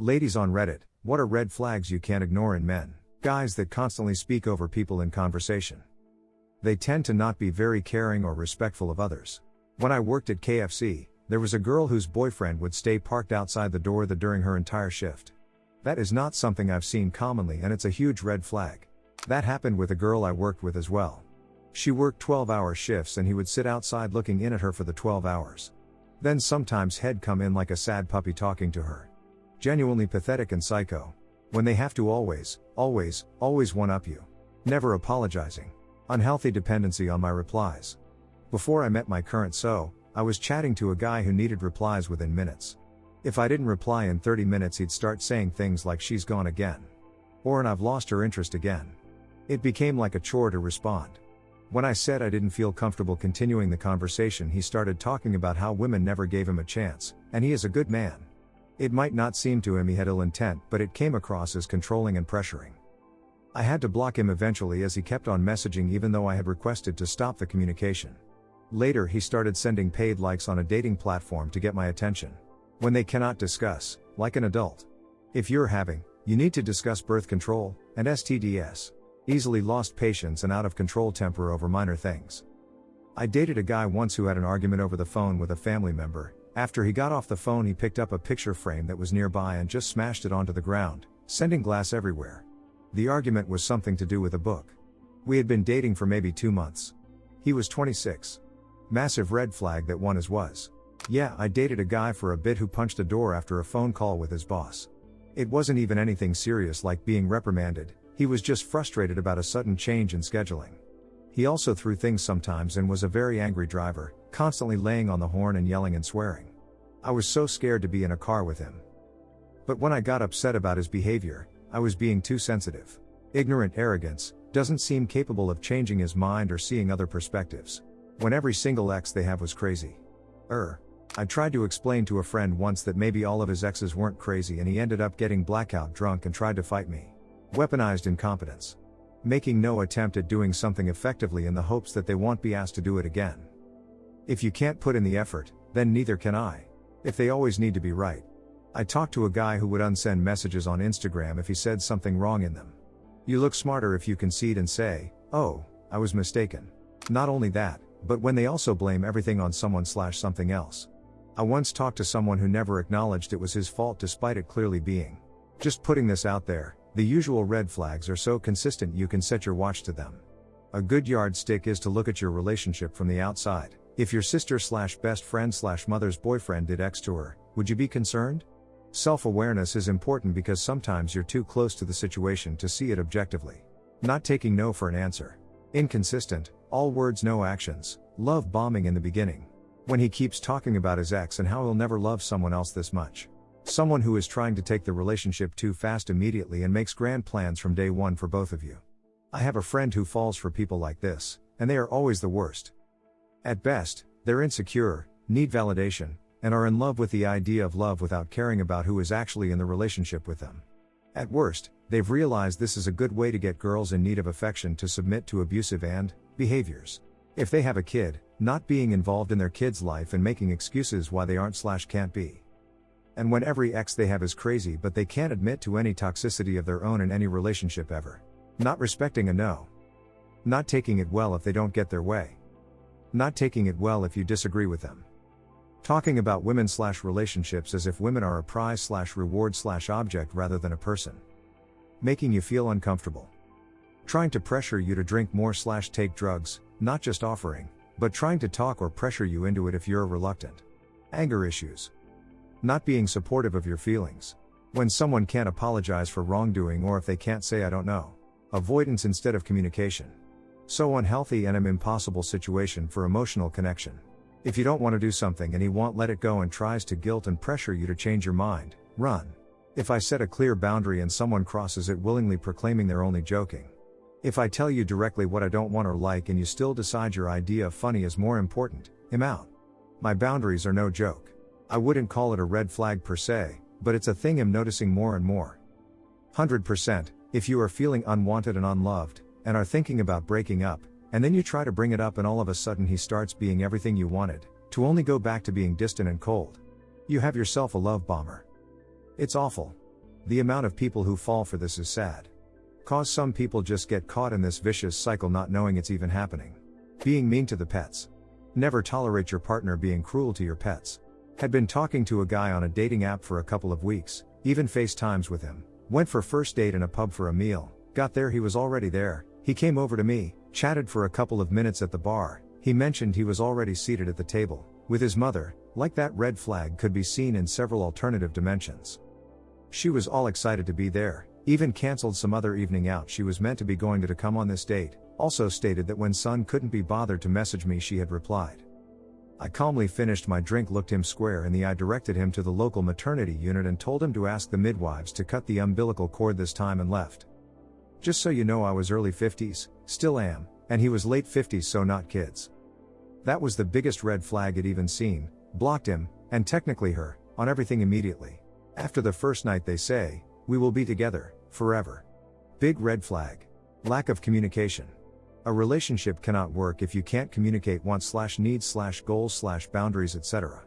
Ladies on Reddit, what are red flags you can't ignore in men? Guys that constantly speak over people in conversation. They tend to not be very caring or respectful of others. When I worked at KFC, there was a girl whose boyfriend would stay parked outside the door during her entire shift. That is not something I've seen commonly, and it's a huge red flag. That happened with a girl I worked with as well. She worked 12-hour shifts and he would sit outside looking in at her for the 12 hours. Then sometimes he'd come in like a sad puppy talking to her. Genuinely pathetic and psycho. When they have to always one-up you. Never apologizing. Unhealthy dependency on my replies. Before I met my current I was chatting to a guy who needed replies within minutes. If I didn't reply in 30 minutes, he'd start saying things like she's gone again. Or and I've lost her interest again. It became like a chore to respond. When I said I didn't feel comfortable continuing the conversation, he started talking about how women never gave him a chance, and he is a good man. It might not seem to him he had ill intent, but it came across as controlling and pressuring. I had to block him eventually as he kept on messaging even though I had requested to stop the communication. Later he started sending paid likes on a dating platform to get my attention. When they cannot discuss, like an adult. If you're having, you need to discuss birth control, and STDs. Easily lost patience and out of control temper over minor things. I dated a guy once who had an argument over the phone with a family member. After he got off the phone, he picked up a picture frame that was nearby and just smashed it onto the ground, sending glass everywhere. The argument was something to do with a book. We had been dating for maybe 2 months. He was 26. Massive red flag that one was. Yeah, I dated a guy for a bit who punched a door after a phone call with his boss. It wasn't even anything serious like being reprimanded, he was just frustrated about a sudden change in scheduling. He also threw things sometimes and was a very angry driver, constantly laying on the horn and yelling and swearing. I was so scared to be in a car with him. But when I got upset about his behavior, I was being too sensitive. Ignorant arrogance, doesn't seem capable of changing his mind or seeing other perspectives. When every single ex they have was crazy. I tried to explain to a friend once that maybe all of his exes weren't crazy, and he ended up getting blackout drunk and tried to fight me. Weaponized incompetence. Making no attempt at doing something effectively in the hopes that they won't be asked to do it again. If you can't put in the effort, then neither can I. If they always need to be right. I talked to a guy who would unsend messages on Instagram if he said something wrong in them. You look smarter if you concede and say, "Oh, I was mistaken." Not only that, but when they also blame everything on someone/something else. I once talked to someone who never acknowledged it was his fault despite it clearly being. Just putting this out there, the usual red flags are so consistent you can set your watch to them. A good yardstick is to look at your relationship from the outside. If your sister/best friend/mother's boyfriend did X to her, would you be concerned? Self-awareness is important because sometimes you're too close to the situation to see it objectively. Not taking no for an answer. Inconsistent, all words no actions, love bombing in the beginning. When he keeps talking about his ex and how he'll never love someone else this much. Someone who is trying to take the relationship too fast immediately and makes grand plans from day one for both of you. I have a friend who falls for people like this, and they are always the worst. At best, they're insecure, need validation, and are in love with the idea of love without caring about who is actually in the relationship with them. At worst, they've realized this is a good way to get girls in need of affection to submit to abusive behaviors. If they have a kid, not being involved in their kid's life and making excuses why they aren't/can't be. And when every ex they have is crazy but they can't admit to any toxicity of their own in any relationship ever. Not respecting a no. Not taking it well if they don't get their way. Not taking it well if you disagree with them. Talking about women/relationships as if women are a prize/reward/object rather than a person. Making you feel uncomfortable. Trying to pressure you to drink more/take drugs, not just offering, but trying to talk or pressure you into it if you're reluctant. Anger issues. Not being supportive of your feelings. When someone can't apologize for wrongdoing or if they can't say "I don't know." Avoidance instead of communication. So unhealthy and an impossible situation for emotional connection. If you don't want to do something and he won't let it go and tries to guilt and pressure you to change your mind, run. If I set a clear boundary and someone crosses it willingly proclaiming they're only joking. If I tell you directly what I don't want or like and you still decide your idea of funny is more important, I'm out. My boundaries are no joke. I wouldn't call it a red flag per se, but it's a thing I'm noticing more and more. 100%, if you are feeling unwanted and unloved, and are thinking about breaking up, and then you try to bring it up and all of a sudden he starts being everything you wanted, to only go back to being distant and cold. You have yourself a love bomber. It's awful. The amount of people who fall for this is sad. Cause some people just get caught in this vicious cycle not knowing it's even happening. Being mean to the pets. Never tolerate your partner being cruel to your pets. Had been talking to a guy on a dating app for a couple of weeks, even FaceTimes with him, went for first date in a pub for a meal, got there he was already there, he came over to me, chatted for a couple of minutes at the bar, he mentioned he was already seated at the table, with his mother, like that red flag could be seen in several alternative dimensions. She was all excited to be there, even cancelled some other evening out she was meant to be going to come on this date, also stated that when son couldn't be bothered to message me she had replied. I calmly finished my drink, looked him square in the eye, directed him to the local maternity unit and told him to ask the midwives to cut the umbilical cord this time and left. Just so you know, I was early 50s, still am, and he was late 50s, so not kids. That was the biggest red flag I'd even seen, blocked him, and technically her, on everything immediately. After the first night they say, "We will be together, forever." Big red flag. Lack of communication. A relationship cannot work if you can't communicate wants/needs/goals/boundaries, etc.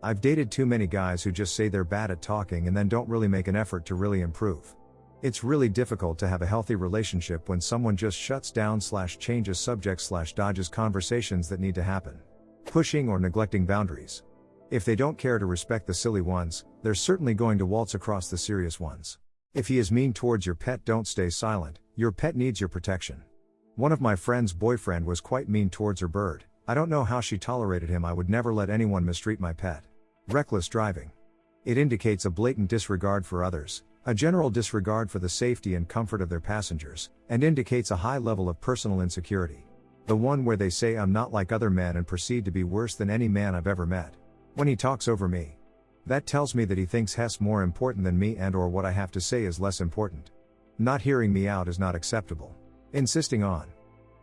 I've dated too many guys who just say they're bad at talking and then don't really make an effort to really improve. It's really difficult to have a healthy relationship when someone just shuts down/changes subjects/dodges conversations that need to happen. Pushing or neglecting boundaries. If they don't care to respect the silly ones, they're certainly going to waltz across the serious ones. If he is mean towards your pet, don't stay silent, your pet needs your protection. One of my friend's boyfriend was quite mean towards her bird. I don't know how she tolerated him. I would never let anyone mistreat my pet. Reckless driving. It indicates a blatant disregard for others, a general disregard for the safety and comfort of their passengers, and indicates a high level of personal insecurity. The one where they say I'm not like other men and proceed to be worse than any man I've ever met. When he talks over me. That tells me that he thinks he's more important than me and or what I have to say is less important. Not hearing me out is not acceptable. Insisting on.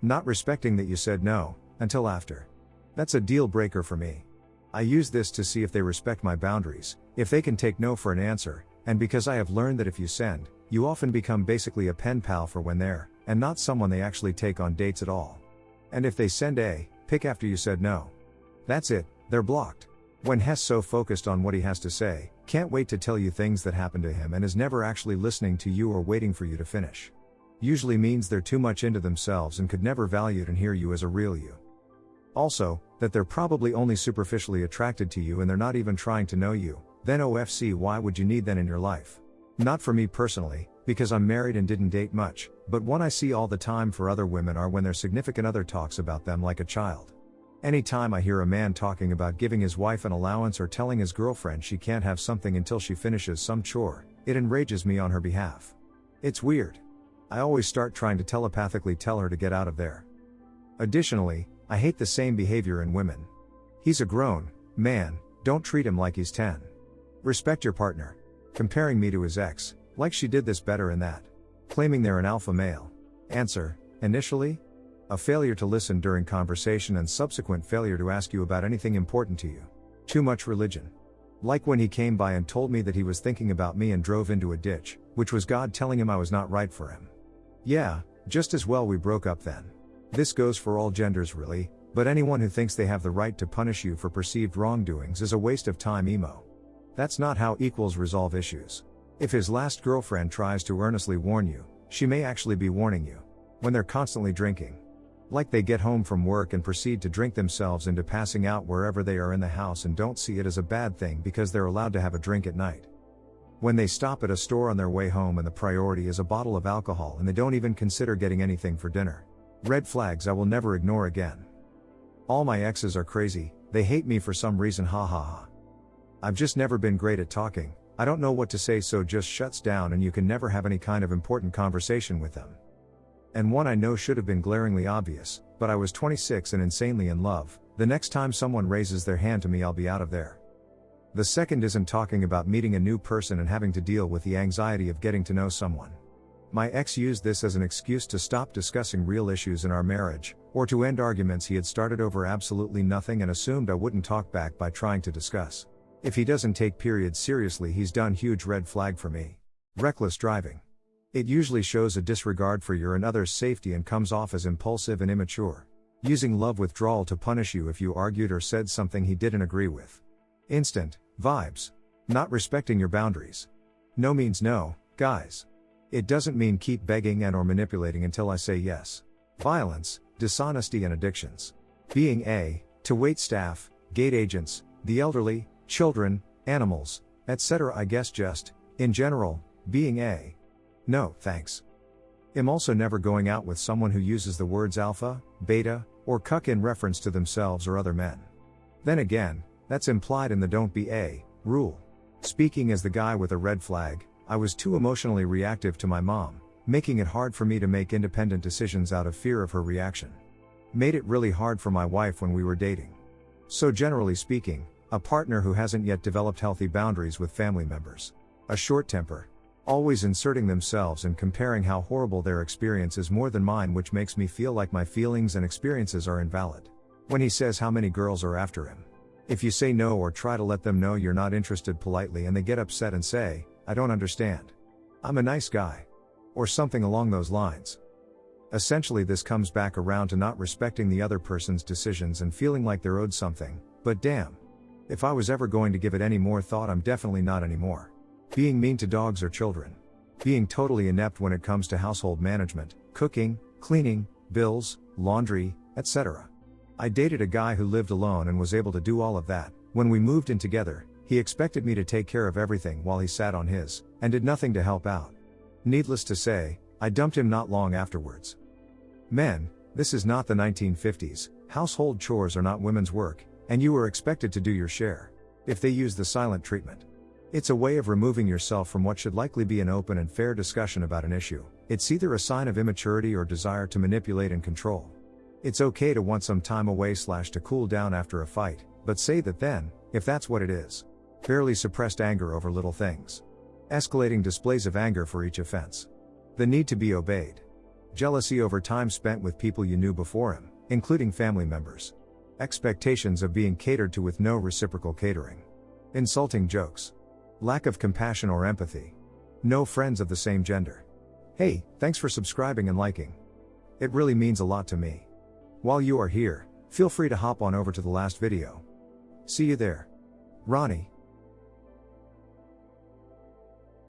Not respecting that you said no, until after. That's a deal breaker for me. I use this to see if they respect my boundaries, if they can take no for an answer, and because I have learned that if you send, you often become basically a pen pal for when they're, and not someone they actually take on dates at all. And if they send a pic after you said no. That's it, they're blocked. When he's so focused on what he has to say, can't wait to tell you things that happened to him and is never actually listening to you or waiting for you to finish. Usually means they're too much into themselves and could never value and hear you as a real you. Also, that they're probably only superficially attracted to you and they're not even trying to know you, then OFC, why would you need that in your life? Not for me personally, because I'm married and didn't date much, but one I see all the time for other women are when their significant other talks about them like a child. Anytime I hear a man talking about giving his wife an allowance or telling his girlfriend she can't have something until she finishes some chore, it enrages me on her behalf. It's weird. I always start trying to telepathically tell her to get out of there. Additionally, I hate the same behavior in women. He's a grown man, don't treat him like he's 10. Respect your partner. Comparing me to his ex, like she did this better and that. Claiming they're an alpha male. Answer, initially? A failure to listen during conversation and subsequent failure to ask you about anything important to you. Too much religion. Like when he came by and told me that he was thinking about me and drove into a ditch, which was God telling him I was not right for him. Yeah, just as well we broke up then. This goes for all genders really, but anyone who thinks they have the right to punish you for perceived wrongdoings is a waste of time emo. That's not how equals resolve issues. If his last girlfriend tries to earnestly warn you, she may actually be warning you. When they're constantly drinking. Like they get home from work and proceed to drink themselves into passing out wherever they are in the house and don't see it as a bad thing because they're allowed to have a drink at night. When they stop at a store on their way home and the priority is a bottle of alcohol and they don't even consider getting anything for dinner. Red flags I will never ignore again. All my exes are crazy, they hate me for some reason, ha ha ha. I've just never been great at talking, I don't know what to say, so just shuts down and you can never have any kind of important conversation with them. And one I know should have been glaringly obvious, but I was 26 and insanely in love. The next time someone raises their hand to me I'll be out of there. The second isn't talking about meeting a new person and having to deal with the anxiety of getting to know someone. My ex used this as an excuse to stop discussing real issues in our marriage, or to end arguments he had started over absolutely nothing and assumed I wouldn't talk back by trying to discuss. If he doesn't take periods seriously he's done huge red flag for me. Reckless driving. It usually shows a disregard for your and others' safety and comes off as impulsive and immature. Using love withdrawal to punish you if you argued or said something he didn't agree with. Instant vibes. Not respecting your boundaries. No means no, guys. It doesn't mean keep begging and or manipulating until I say yes. Violence, dishonesty and addictions. Being A, to wait staff, gate agents, the elderly, children, animals, etc. I guess just, in general, being A. No, thanks. I'm also never going out with someone who uses the words alpha, beta, or cuck in reference to themselves or other men. Then again, that's implied in the don't be A rule. Speaking as the guy with a red flag, I was too emotionally reactive to my mom, making it hard for me to make independent decisions out of fear of her reaction. Made it really hard for my wife when we were dating. So generally speaking, a partner who hasn't yet developed healthy boundaries with family members. A short temper. Always inserting themselves and comparing how horrible their experience is more than mine, which makes me feel like my feelings and experiences are invalid. When he says how many girls are after him. If you say no or try to let them know you're not interested politely and they get upset and say, I don't understand. I'm a nice guy. Or something along those lines. Essentially this comes back around to not respecting the other person's decisions and feeling like they're owed something, but damn. If I was ever going to give it any more thought, I'm definitely not anymore. Being mean to dogs or children. Being totally inept when it comes to household management, cooking, cleaning, bills, laundry, etc. I dated a guy who lived alone and was able to do all of that. When we moved in together, he expected me to take care of everything while he sat on his, and did nothing to help out. Needless to say, I dumped him not long afterwards. Men, this is not the 1950s, household chores are not women's work, and you are expected to do your share. If they use the silent treatment. It's a way of removing yourself from what should likely be an open and fair discussion about an issue. It's either a sign of immaturity or desire to manipulate and control. It's okay to want some time away / to cool down after a fight, but say that then, if that's what it is. Barely suppressed anger over little things. Escalating displays of anger for each offense. The need to be obeyed. Jealousy over time spent with people you knew before him, including family members. Expectations of being catered to with no reciprocal catering. Insulting jokes. Lack of compassion or empathy. No friends of the same gender. Hey, thanks for subscribing and liking. It really means a lot to me. While you are here, feel free to hop on over to the last video. See you there. Ronnie.